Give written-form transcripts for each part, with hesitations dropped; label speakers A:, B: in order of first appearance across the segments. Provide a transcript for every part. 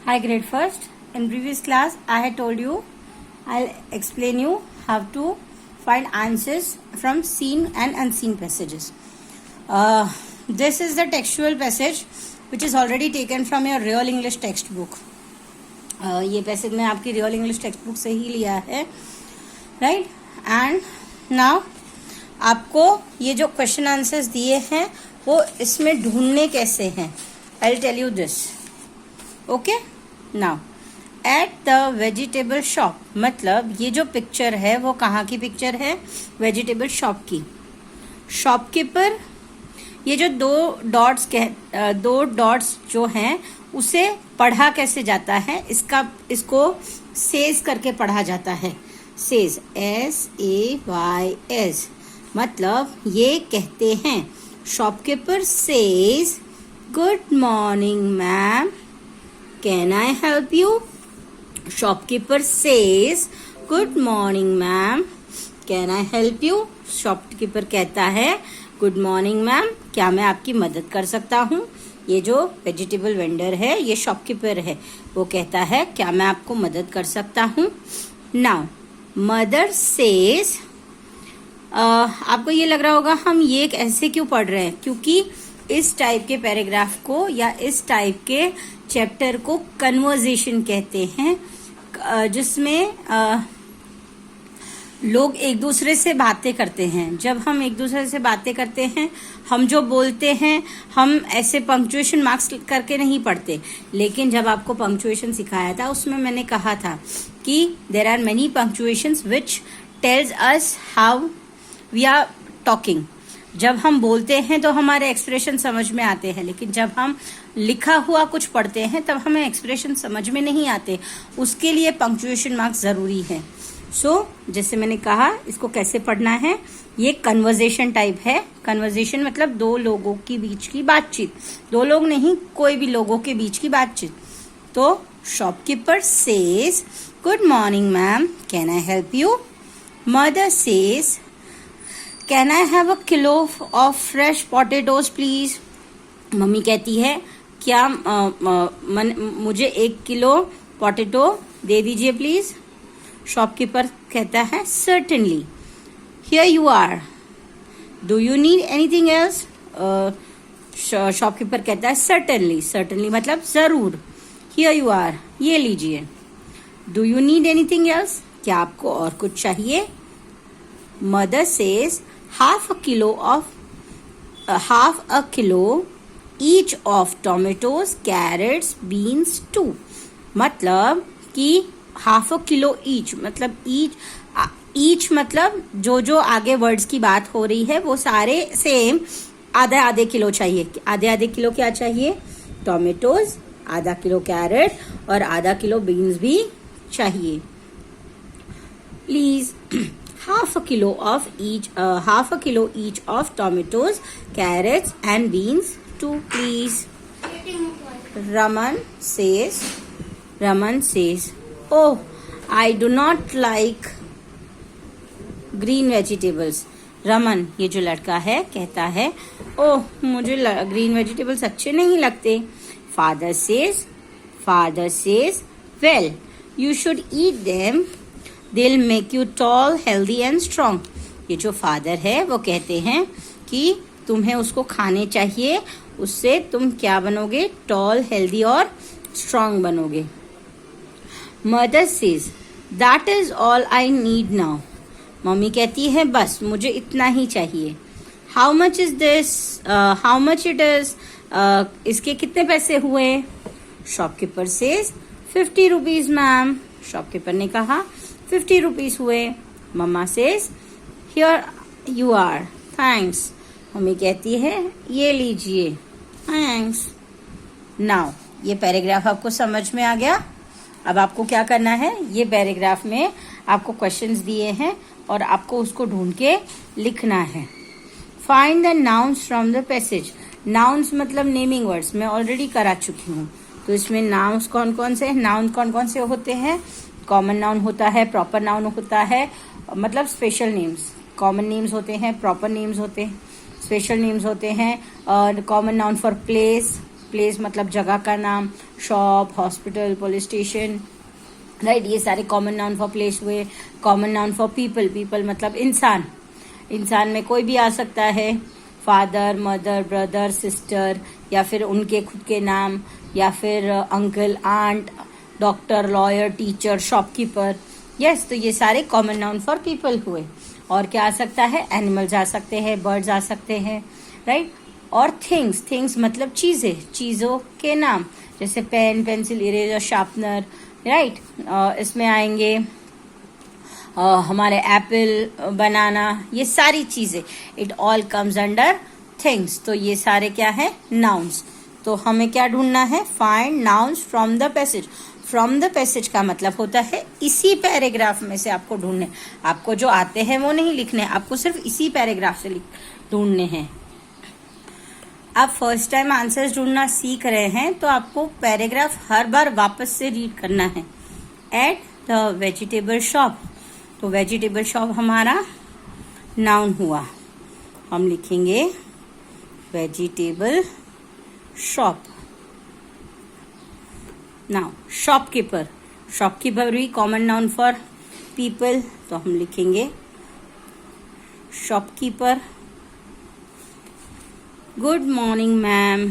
A: Hi grade first. In previous class I had told you I'll explain you how to find answers from seen and unseen passages. This is the textual passage which is already taken from your real English textbook. ये passage मैं आपकी real English text book से ही लिया है, right. And now आपको ये जो question answers दिए हैं वो इसमें ढूंढने कैसे हैं, I will tell you this. Okay. Now at the vegetable shop, मतलब ये जो पिक्चर है वो कहाँ की पिक्चर है? वेजिटेबल शॉप की. शॉपकीपर, ये जो दो डॉट्स जो हैं उसे पढ़ा कैसे जाता है? इसको सेज करके पढ़ा जाता है. सेज, SAYS, मतलब ये कहते हैं. Shopkeeper says good morning ma'am, can I help you? Shopkeeper says good morning ma'am, can I help you? Shopkeeper कहता है गुड मॉर्निंग मैम, क्या मैं आपकी मदद कर सकता हूँ? ये जो वेजिटेबल वेंडर है ये शॉपकीपर है, वो कहता है क्या मैं आपको मदद कर सकता हूँ. नाउ मदर सेज, आपको ये लग रहा होगा हम ये ऐसे क्यों पढ़ रहे हैं, क्योंकि इस टाइप के पैराग्राफ को या इस टाइप के चैप्टर को कन्वर्सेशन कहते हैं, जिसमें लोग एक दूसरे से बातें करते हैं. जब हम एक दूसरे से बातें करते हैं, हम जो बोलते हैं हम ऐसे पंक्चुएशन मार्क्स करके नहीं पढ़ते. लेकिन जब आपको पंक्चुएशन सिखाया था उसमें मैंने कहा था कि there are many punctuations which tells us how we are talking. जब हम बोलते हैं तो हमारे एक्सप्रेशन समझ में आते हैं, लेकिन जब हम लिखा हुआ कुछ पढ़ते हैं तब हमें एक्सप्रेशन समझ में नहीं आते. उसके लिए पंक्चुएशन मार्क्स जरूरी है. जैसे मैंने कहा इसको कैसे पढ़ना है, ये कन्वर्सेशन टाइप है. कन्वर्सेशन मतलब दो लोगों के बीच की बातचीत, दो लोग नहीं कोई भी लोगों के बीच की बातचीत. तो shopkeeper says good morning ma'am, can I help you? Mother says can I have a kilo of fresh potatoes please. Mummy कहती है क्या मुझे 1 किलो पोटैटो दे दीजिए प्लीज. शॉपकीपर कहता है certainly. Here you are, do you need anything else? Shopkeeper कहता है certainly. Certainly मतलब जरूर. हियर यू आर, ये लीजिए. Do you need anything else, क्या आपको और कुछ चाहिए? Mother says half a kilo each of tomatoes, carrots, beans too. मतलब कि हाफ अ किलो ईच, मतलब ईच मतलब जो आगे वर्ड्स की बात हो रही है वो सारे सेम आधे किलो चाहिए. आधे किलो क्या चाहिए? टोमेटोज, आधा किलो कैरेट और आधा किलो बीन्स भी चाहिए. Please half a kilo each of tomatoes, carrots and beans too please. Raman says oh, I do not like green vegetables. Raman, ये जो लड़का है, कहता है ओह मुझे ग्रीन वेजिटेबल्स अच्छे नहीं लगते. Father says well you should eat them, they'll make you tall, healthy and strong. ये जो फादर है वो कहते हैं कि तुम्हें उसको खाने चाहिए, उससे तुम क्या बनोगे? टॉल, हेल्दी और स्ट्रांग बनोगे. Mother says that is all I need now. Mummy कहती है बस मुझे इतना ही चाहिए. How much is this, how much it is, इसके कितने पैसे हुए? Shopkeeper says 50 rupees ma'am. Shopkeeper ने कहा 50 रुपीज हुए. Mama says here you are, thanks. Mummy कहती है ये लीजिए, थैंक्स. नाउ ये पैराग्राफ आपको समझ में आ गया. अब आपको क्या करना है, ये पैराग्राफ में आपको क्वेश्चंस दिए हैं और आपको उसको ढूंढ के लिखना है. Find the nouns from the passage. Nouns मतलब नेमिंग वर्ड्स, मैं ऑलरेडी करा चुकी हूँ. तो इसमें नाउन्स कौन कौन से, नाउन कौन कौन से होते हैं? कॉमन नाउन होता है, प्रॉपर नाउन होता है, मतलब स्पेशल नेम्स. कॉमन नेम्स होते हैं, प्रॉपर नेम्स होते हैं, स्पेशल नेम्स होते हैं. और common noun for place place मतलब जगह का नाम, shop, hospital, police station, right, ये सारे कॉमन नाउन फॉर प्लेस हुए. Common noun for people, people मतलब इंसान, इंसान में कोई भी आ सकता है, फादर, मदर, ब्रदर, सिस्टर, या फिर उनके खुद के नाम, या फिर uncle, aunt, doctor, lawyer, teacher, shopkeeper. Yes, तो ये सारे कॉमन नाउन फॉर पीपल हुए. और क्या आ सकता है, एनिमल्स आ सकते हैं, बर्ड्स आ सकते हैं, राइट. और थिंग्स, थिंग्स मतलब चीजें, चीजों के नाम, जैसे pen, pencil, eraser, sharpener, right. इसमें आएंगे हमारे एप्पल, बनाना, ये सारी चीजें, it all comes under things. तो ये सारे क्या है, नाउन्स. तो हमें क्या ढूंढना है, find nouns from the passage. From the passage का मतलब होता है इसी पैराग्राफ में से आपको ढूंढने, आपको जो आते हैं वो नहीं लिखने, आपको सिर्फ इसी पैराग्राफ से ढूंढने हैं. आप फर्स्ट टाइम आंसर्स ढूंढना सीख रहे हैं तो आपको पैराग्राफ हर बार वापस से रीड करना है. एट द वेजिटेबल शॉप, तो वेजिटेबल शॉप हमारा नाउन हुआ, हम लिखेंगे vegetable shop. Now shopkeeper, shopkeeper भी कॉमन नाउन फॉर पीपल, तो हम लिखेंगे shopkeeper. Good morning ma'am,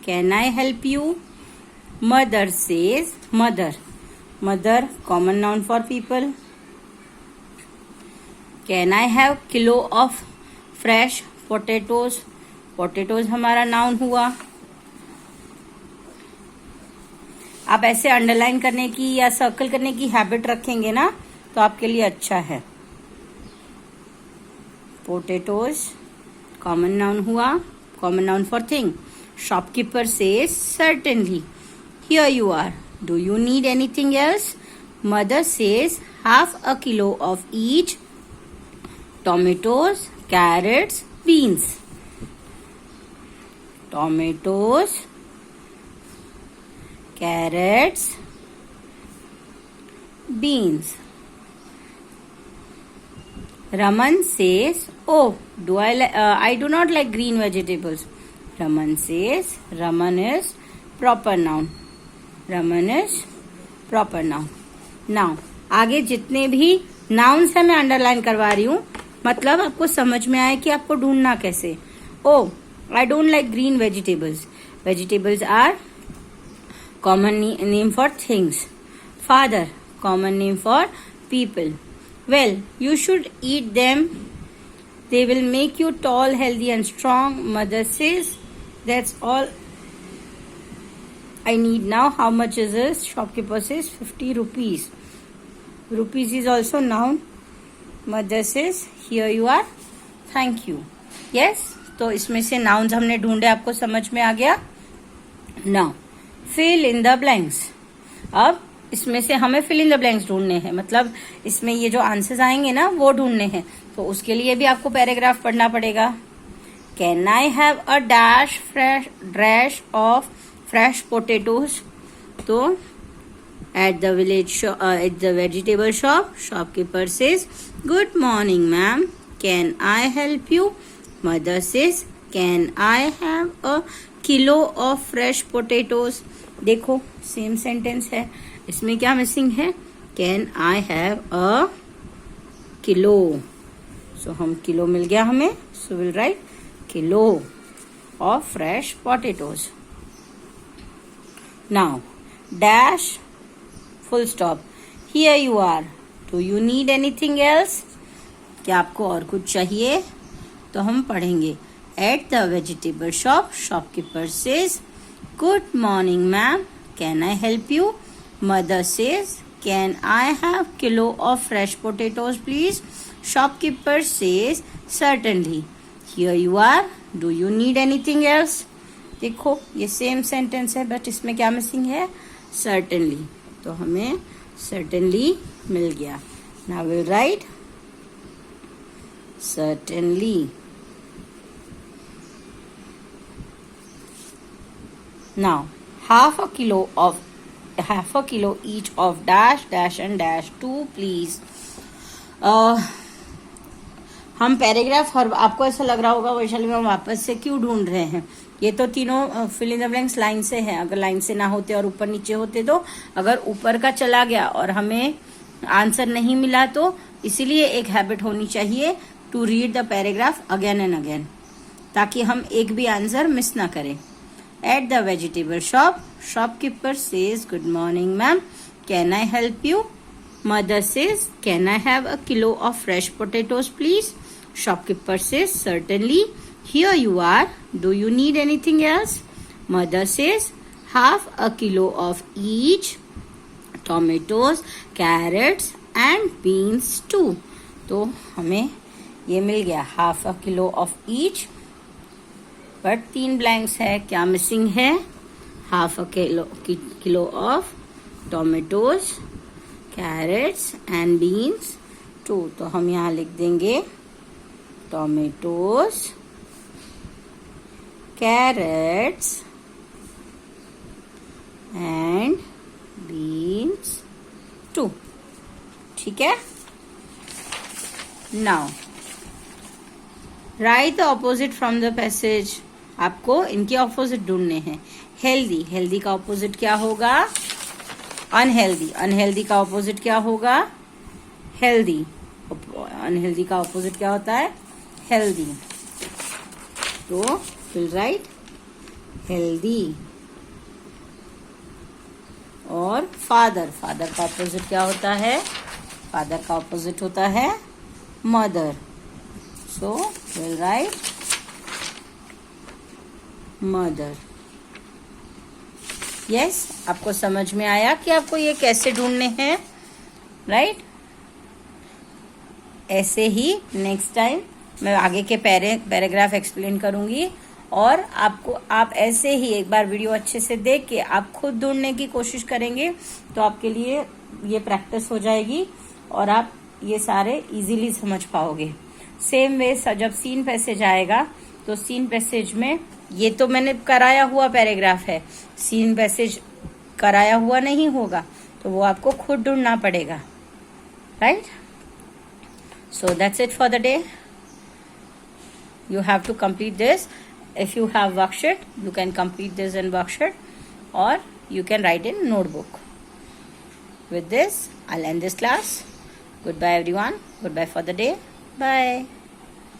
A: can I help you. Mother says, mother, mother common noun for people. Can I have kilo of fresh potatoes, potatoes हमारा noun हुआ. आप ऐसे underline करने की या सर्कल करने की हैबिट रखेंगे ना तो आपके लिए अच्छा है. पोटैटोज कॉमन नाउन हुआ, common noun for thing. Shopkeeper says certainly, here you are, do you need anything else. Mother says half a kilo of each, tomatoes, carrots, beans. Tomatoes, carrots, beans. Raman says, "Oh, I do not like green vegetables." Raman says, Raman is proper noun. Raman is proper noun. Now, आगे जितने भी nouns है मैं underline करवा रही हूँ, मतलब आपको समझ में आए कि आपको ढूंढना कैसे. Oh, I don't like green vegetables. Vegetables are common name for things. Father, common name for people. Well, you should eat them. They will make you tall, healthy and strong. Mother says, that's all I need now. How much is this? Shopkeeper says 50 rupees. Rupees is also noun. Mother says, here you are. Thank you. Yes, तो इसमें से nouns हमने ढूंढे, आपको समझ में आ गया. Now, fill in the blanks. अब इसमें से हमें फिल इन द ब्लैंक्स ढूंढने हैं, मतलब इसमें ये जो आंसर्स आएंगे ना वो ढूंढने हैं. तो उसके लिए भी आपको पैराग्राफ पढ़ना पड़ेगा. Can I have a dash of fresh potatoes. तो at the vegetable shop, shopkeeper says good morning ma'am, can I help you. Mother says can I have a kilo of fresh potatoes. देखो same sentence है, इसमें क्या missing है, can I have a kilo. So हम kilo मिल गया हमें, so will write kilo of fresh potatoes. Now dash full stop, here you are, do you need anything else. क्या आपको और कुछ चाहिए, तो हम पढ़ेंगे. At the vegetable shop, shopkeeper says, good morning ma'am, can I help you. Mother says, can I have kilo of fresh potatoes please. Shopkeeper says, certainly, here you are, do you need anything else. देखो ये same sentence है but इसमें क्या missing है, certainly. तो हमें certainly मिल गया. Now we'll write certainly. Now, half a kilo each of dash, dash and dash 2 please. हम पैराग्राफ, और आपको ऐसा लग रहा होगा वैशाली मैम वापस से क्यों ढूंढ रहे हैं, ये तो तीनों fill in the blanks line से है, अगर लाइन से ना होते और ऊपर नीचे होते तो, अगर ऊपर का चला गया और हमें आंसर नहीं मिला तो इसीलिए एक हैबिट होनी चाहिए to read the paragraph again and again, ताकि हम एक भी आंसर मिस ना करें. At the vegetable shop, shopkeeper says good morning ma'am, can I help you? Mother says can I have a kilo of fresh potatoes please? Shopkeeper says, certainly. Here you are. Do you need anything else? Mother says, half a kilo of each. Tomatoes, carrots and beans too. तो हमें ये मिल गया half a kilo of each, but 3 blanks है. क्या missing है? Half a kilo of tomatoes, carrots and beans too. तो हम यहाँ लिख देंगे tomatoes, carrots and beans too. ठीक है. Now write the opposite from the passage. आपको इनके ऑपोजिट ढूंढने हैं. हेल्दी, हेल्दी का ऑपोजिट क्या होगा? अनहेल्दी. अनहेल्दी का ऑपोजिट क्या होगा? हेल्दी. अनहेल्दी का ऑपोजिट क्या होता है? हेल्दी. तो विल राइट हेल्दी. और फादर, फादर का ऑपोजिट क्या होता है? फादर का ऑपोजिट होता है mother. So will right mother. Yes, आपको समझ में आया कि आपको ये कैसे ढूंढने हैं, राइट? ऐसे ही नेक्स्ट टाइम मैं आगे के पैराग्राफ एक्सप्लेन करूंगी, और आप ऐसे ही एक बार वीडियो अच्छे से देख के आप खुद ढूंढने की कोशिश करेंगे तो आपके लिए ये प्रैक्टिस हो जाएगी और आप ये सारे इजीली समझ पाओगे. सेम वे जब सीन पैसेज आएगा तो सीन पैसेज में ये तो मैंने कराया हुआ पैराग्राफ है, सीन पैसेज कराया हुआ नहीं होगा तो वो आपको खुद ढूंढना पड़ेगा, right? So that's it for the day. You have to complete this. If you have worksheet, you can complete this in worksheet, or you can write in notebook. With this, I'll end this class. Goodbye everyone. Goodbye for the day. Bye.